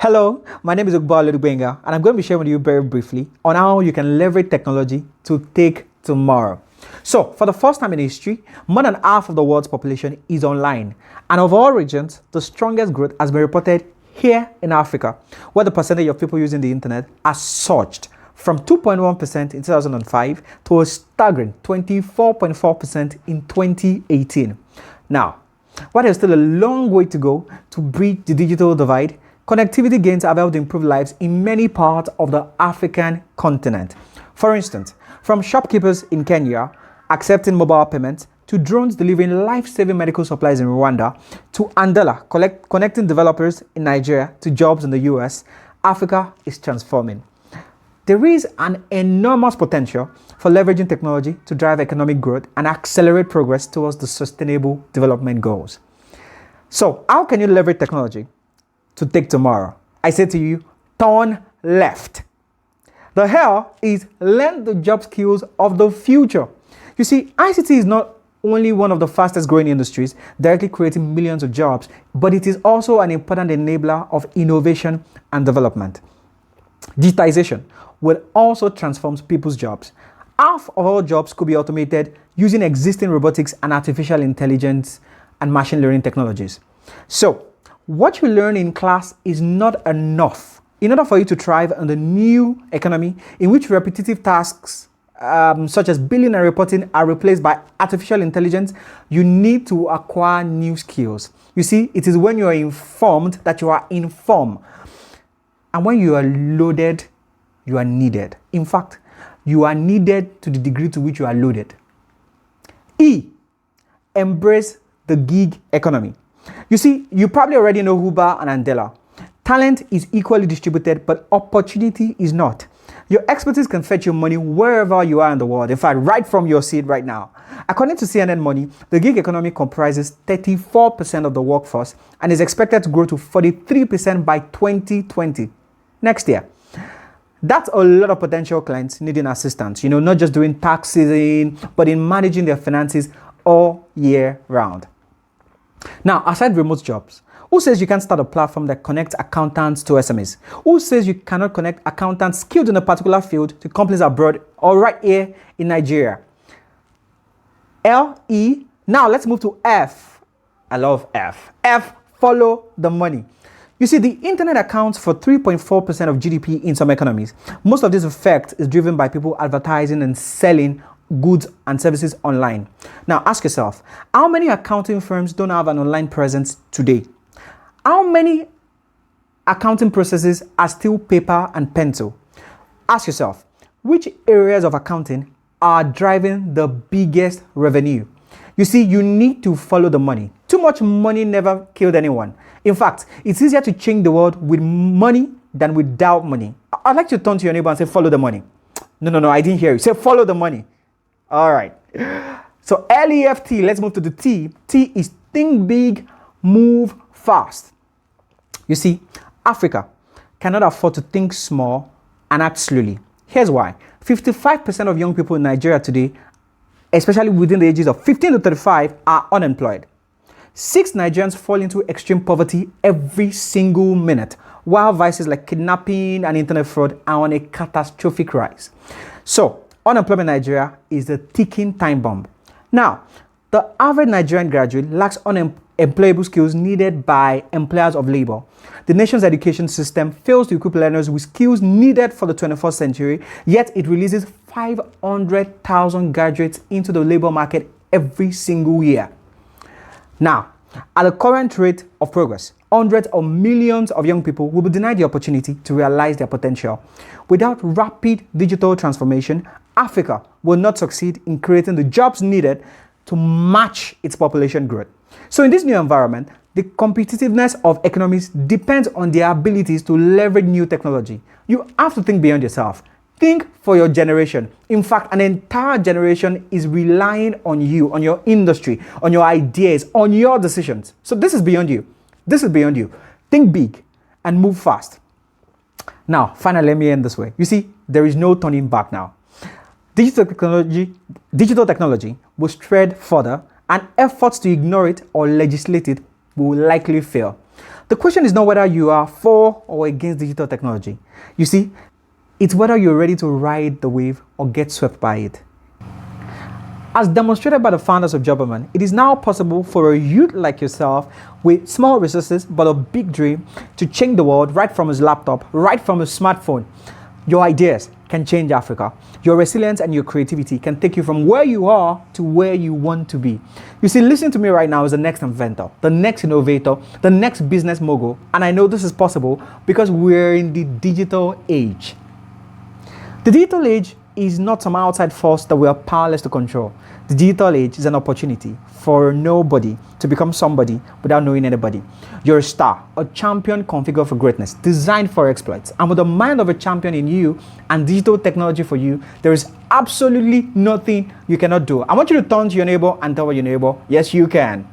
Hello, my name is Olugbenga, and I'm going to be sharing with you very briefly on how you can leverage technology to take tomorrow. So, for the first time in history, more than half of the world's population is online, and of all regions, the strongest growth has been reported here in Africa, where the percentage of people using the internet has surged from 2.1% in 2005 to a staggering 24.4% in 2018. Now, while there's still a long way to go to bridge the digital divide, connectivity gains have helped improve lives in many parts of the African continent. For instance, from shopkeepers in Kenya accepting mobile payments, to drones delivering life-saving medical supplies in Rwanda, to Andela connecting developers in Nigeria to jobs in the US, Africa is transforming. There is an enormous potential for leveraging technology to drive economic growth and accelerate progress towards the Sustainable Development Goals. So, how can you leverage technology to take tomorrow? I say to you, turn left. The hell is learn the job skills of the future. You see, ICT is not only one of the fastest growing industries, directly creating millions of jobs, but it is also an important enabler of innovation and development. Digitization will also transform people's jobs. Half of all jobs could be automated using existing robotics and artificial intelligence and machine learning technologies. So, what you learn in class is not enough. In order for you to thrive in the new economy in which repetitive tasks such as billing and reporting are replaced by artificial intelligence, you need to acquire new skills. You see, it is when you are informed that you are informed. And when you are loaded, you are needed. In fact, you are needed to the degree to which you are loaded. Embrace the gig economy. You see, you probably already know Uber and Andela. Talent is equally distributed, but opportunity is not. Your expertise can fetch you money wherever you are in the world. In fact, right from your seat right now. According to CNN Money, the gig economy comprises 34% of the workforce and is expected to grow to 43% by 2020, next year. That's a lot of potential clients needing assistance, not just doing tax season, but in managing their finances all year round. Now, aside remote jobs, who says you can't start a platform that connects accountants to SMEs? Who says you cannot connect accountants skilled in a particular field to companies abroad or right here in Nigeria? LE. Now let's move to F. I love F. F, follow the money. You see, the internet accounts for 3.4% of GDP in some economies. Most of this effect is driven by people advertising and selling goods and services online. Now ask yourself, how many accounting firms don't have an online presence today? How many accounting processes are still paper and pencil? Ask yourself, which areas of accounting are driving the biggest revenue? You see, you need to follow the money. Too much money never killed anyone. In fact, it's easier to change the world with money than without money. I'd like to turn to your neighbor and say, follow the money. No, I didn't hear you. Say, follow the money. All right. So LEFT, let's move to the T. T is think big, move fast. You see, Africa cannot afford to think small and act slowly. Here's why. 55% of young people in Nigeria today, especially within the ages of 15 to 35, are unemployed. 6 Nigerians fall into extreme poverty every single minute, while vices like kidnapping and internet fraud are on a catastrophic rise. So, unemployment in Nigeria is a ticking time bomb. Now, the average Nigerian graduate lacks employable skills needed by employers of labor. The nation's education system fails to equip learners with skills needed for the 21st century, yet it releases 500,000 graduates into the labor market every single year. Now, at the current rate of progress, hundreds of millions of young people will be denied the opportunity to realize their potential. Without rapid digital transformation, Africa will not succeed in creating the jobs needed to match its population growth. So in this new environment, the competitiveness of economies depends on their abilities to leverage new technology. You have to think beyond yourself. Think for your generation. In fact, an entire generation is relying on you, on your industry, on your ideas, on your decisions. So this is beyond you. This is beyond you. Think big and move fast. Now, finally, let me end this way. You see, there is no turning back now. Digital technology will spread further, and efforts to ignore it or legislate it will likely fail. The The question is not whether you are for or against digital technology. You see, it's whether you're ready to ride the wave or get swept by it. As demonstrated by the founders of Jobberman, it is now possible for a youth like yourself with small resources but a big dream to change the world right from his laptop, right from his smartphone. Your ideas can change Africa. Your resilience and your creativity can take you from where you are to where you want to be. You see, listening to me right now is the next inventor, the next innovator, the next business mogul. And I know this is possible because we're in the digital age. The digital age is not some outside force that we are powerless to control. The digital age is an opportunity for nobody to become somebody without knowing anybody. You're a star, a champion configured for greatness, designed for exploits. And with the mind of a champion in you and digital technology for you, there is absolutely nothing you cannot do. I want you to turn to your neighbor and tell your neighbor, yes, you can.